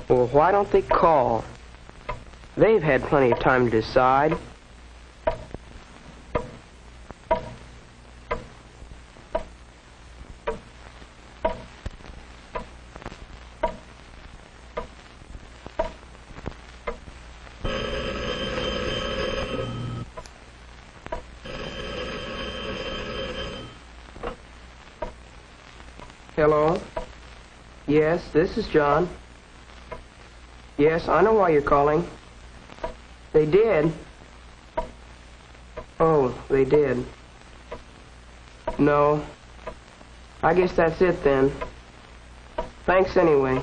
Well, why don't they call? They've had plenty of time to decide. Hello? Yes, this is John. Yes, I know why you're calling. They did? Oh, they did. No. I guess that's it then. Thanks anyway.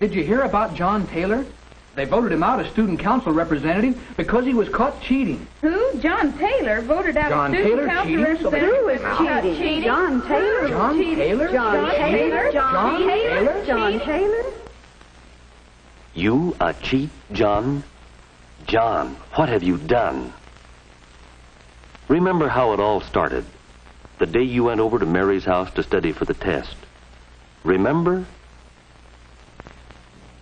Did you hear about John Taylor? They voted him out as student council representative because he was caught cheating. Who? John Taylor voted out John student Taylor council cheating? representative. Who is cheating? John Taylor? John Taylor? John Taylor? John Taylor? John Taylor? You a cheat, John? John, what have you done? Remember how it all started. The day you went over to Mary's house to study for the test. Remember?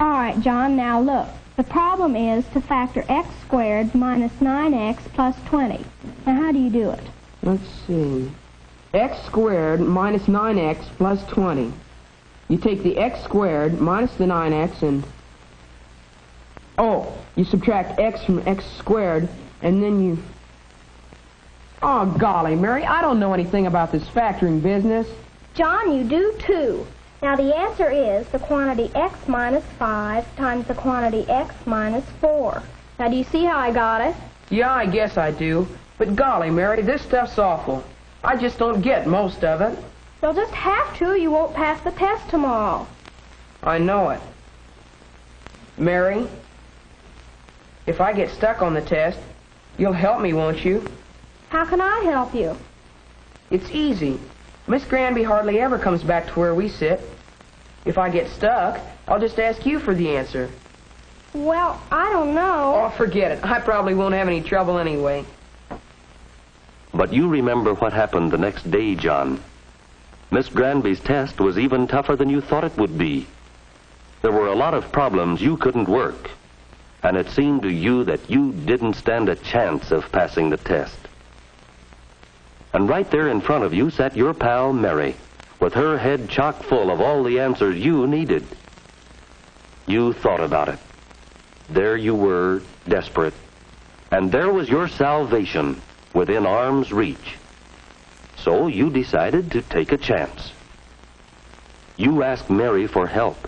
All right, John, now look. The problem is to factor x squared minus 9x plus 20. Now, how do you do it? Let's see. X squared minus 9x plus 20. You take the x squared minus the 9x and... Oh, you subtract x from x squared, and then you... Oh, golly, Mary, I don't know anything about this factoring business. John, you do too. Now, the answer is the quantity x minus 5 times the quantity x minus 4. Now, do you see how I got it? Yeah, I guess I do. But golly, Mary, this stuff's awful. I just don't get most of it. You'll just have to. You won't pass the test tomorrow. I know it. Mary, if I get stuck on the test, you'll help me, won't you? How can I help you? It's easy. Miss Granby hardly ever comes back to where we sit. If I get stuck, I'll just ask you for the answer. Well, I don't know. Oh, forget it. I probably won't have any trouble anyway. But you remember what happened the next day, John. Miss Granby's test was even tougher than you thought it would be. There were a lot of problems you couldn't work, and it seemed to you that you didn't stand a chance of passing the test. And right there in front of you sat your pal Mary, with her head chock full of all the answers you needed. You thought about it. There you were, desperate. And there was your salvation within arm's reach. So you decided to take a chance. You asked Mary for help.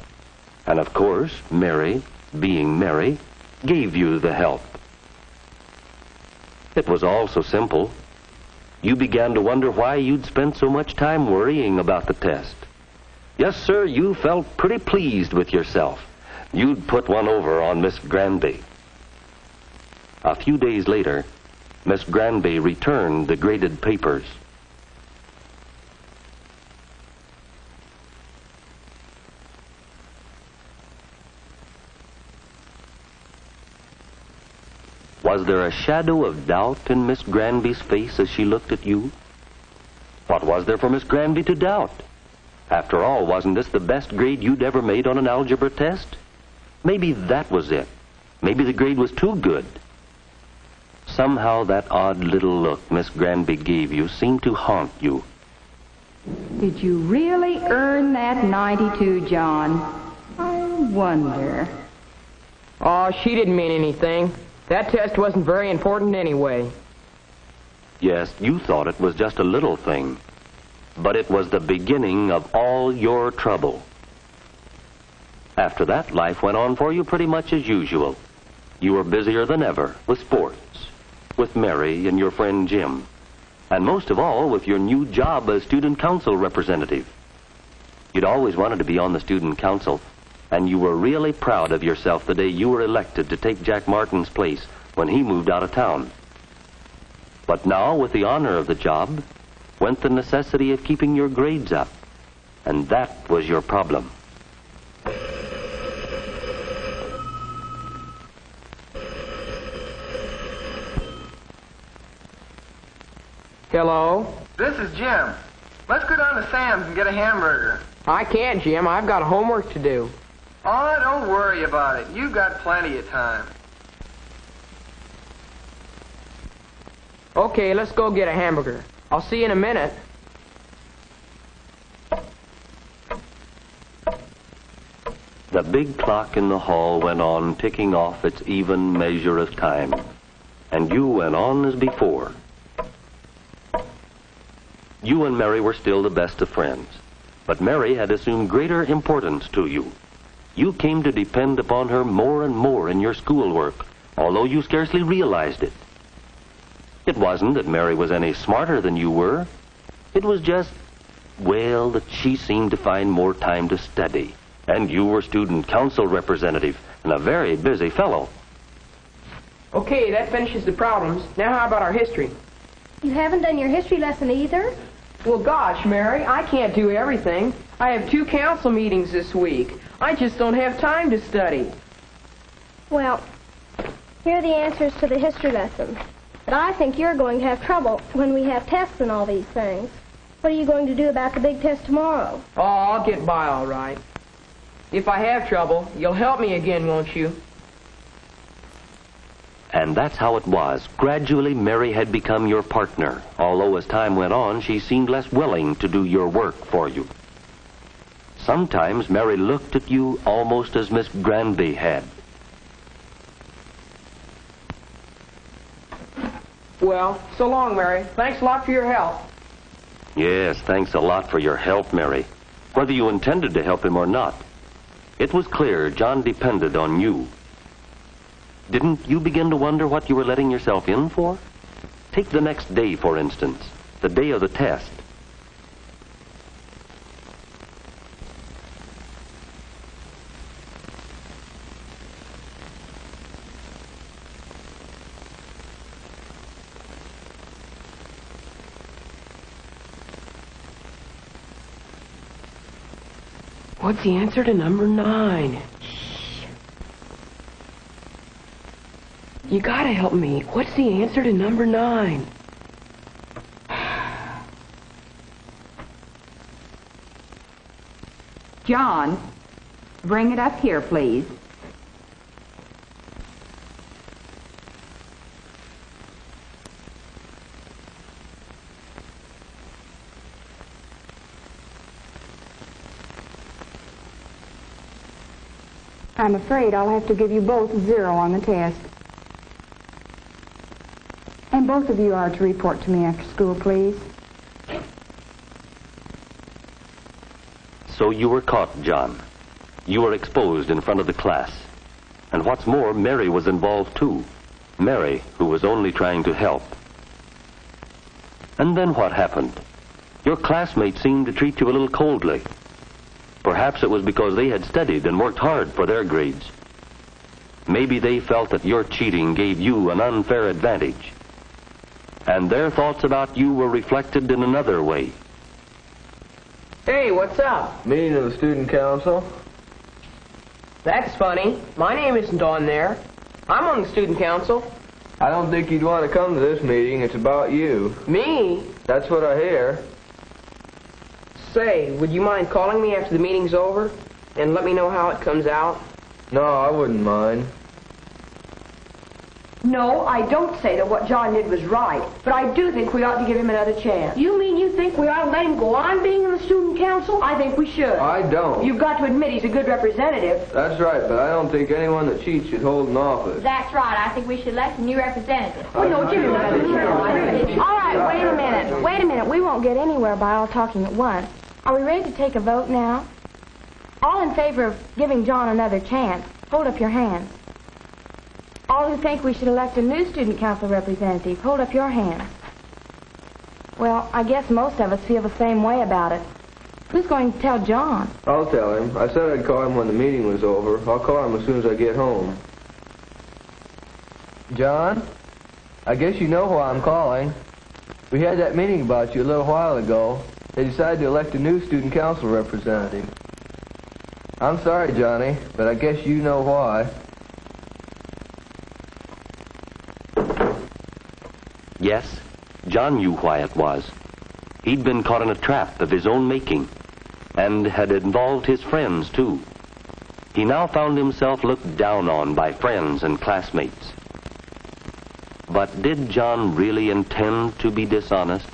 And of course, Mary, being Mary, gave you the help. It was all so simple. You began to wonder why you'd spent so much time worrying about the test. Yes, sir, you felt pretty pleased with yourself. You'd put one over on Miss Granby. A few days later, Miss Granby returned the graded papers. Was there a shadow of doubt in Miss Granby's face as she looked at you? What was there for Miss Granby to doubt? After all, wasn't this the best grade you'd ever made on an algebra test? Maybe that was it. Maybe the grade was too good. Somehow that odd little look Miss Granby gave you seemed to haunt you. Did you really earn that 92, John? I wonder. Oh, she didn't mean anything. That test wasn't very important anyway. Yes, you thought it was just a little thing, but it was the beginning of all your trouble. After that, life went on for you pretty much as usual. You were busier than ever with sports, with Mary and your friend Jim, and most of all with your new job as student council representative. You'd always wanted to be on the student council, And you were really proud of yourself the day you were elected to take Jack Martin's place when he moved out of town. But now, with the honor of the job, went the necessity of keeping your grades up. And that was your problem. Hello? This is Jim. Let's go down to Sam's and get a hamburger. I can't, Jim. I've got homework to do. Oh, don't worry about it. You've got plenty of time. Okay, let's go get a hamburger. I'll see you in a minute. The big clock in the hall went on ticking off its even measure of time. And you went on as before. You and Mary were still the best of friends. But Mary had assumed greater importance to you. You came to depend upon her more and more in your schoolwork, although you scarcely realized it. It wasn't that Mary was any smarter than you were. It was just, well, that she seemed to find more time to study. And you were student council representative and a very busy fellow. Okay, that finishes the problems. Now how about our history? You haven't done your history lesson either? Well, gosh, Mary, I can't do everything. I have 2 council meetings this week. I just don't have time to study. Well, here are the answers to the history lesson. But I think you're going to have trouble when we have tests and all these things. What are you going to do about the big test tomorrow? Oh, I'll get by all right. If I have trouble, you'll help me again, won't you? And that's how it was. Gradually, Mary had become your partner, although as time went on, she seemed less willing to do your work for you. Sometimes Mary looked at you almost as Miss Granby had. Well, so long, Mary. Thanks a lot for your help. Yes, thanks a lot for your help, Mary. Whether you intended to help him or not, it was clear John depended on you. Didn't you begin to wonder what you were letting yourself in for? Take the next day, for instance, the day of the test. What's the answer to number 9? You gotta help me. What's the answer to number 9? John, bring it up here, please. I'm afraid I'll have to give you both 0 on the test. And both of you are to report to me after school, please. So you were caught, John. You were exposed in front of the class. And what's more, Mary was involved too. Mary, who was only trying to help. And then what happened? Your classmates seemed to treat you a little coldly. Perhaps it was because they had studied and worked hard for their grades. Maybe they felt that your cheating gave you an unfair advantage. And their thoughts about you were reflected in another way. Hey, what's up? Meeting of the student council. That's funny. My name isn't on there. I'm on the student council. I don't think you'd want to come to this meeting. It's about you. Me? That's what I hear. Say, would you mind calling me after the meeting's over and let me know how it comes out? No, I wouldn't mind. No, I don't say that what John did was right, but I do think we ought to give him another chance. You mean you think we ought to let him go on being in the student council? I think we should. I don't. You've got to admit he's a good representative. That's right, but I don't think anyone that cheats should hold an office. That's right. I think we should elect a new representative. Oh, no, give him another chance. All right, wait a minute. Wait a minute. We won't get anywhere by all talking at once. Are we ready to take a vote now? All in favor of giving John another chance, hold up your hands. All who think we should elect a new student council representative, hold up your hands. Well, I guess most of us feel the same way about it. Who's going to tell John? I'll tell him. I said I'd call him when the meeting was over. I'll call him as soon as I get home. John, I guess you know why I'm calling. We had that meeting about you a little while ago. They decided to elect a new student council representative. I'm sorry, Johnny, but I guess you know why. Yes, John knew why it was. He'd been caught in a trap of his own making, and had involved his friends, too. He now found himself looked down on by friends and classmates. But did John really intend to be dishonest?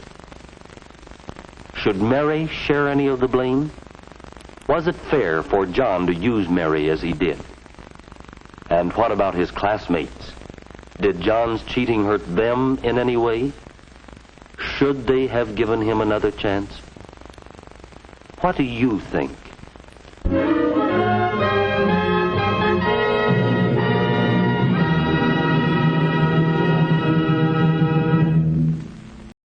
Should Mary share any of the blame? Was it fair for John to use Mary as he did? And what about his classmates? Did John's cheating hurt them in any way? Should they have given him another chance? What do you think?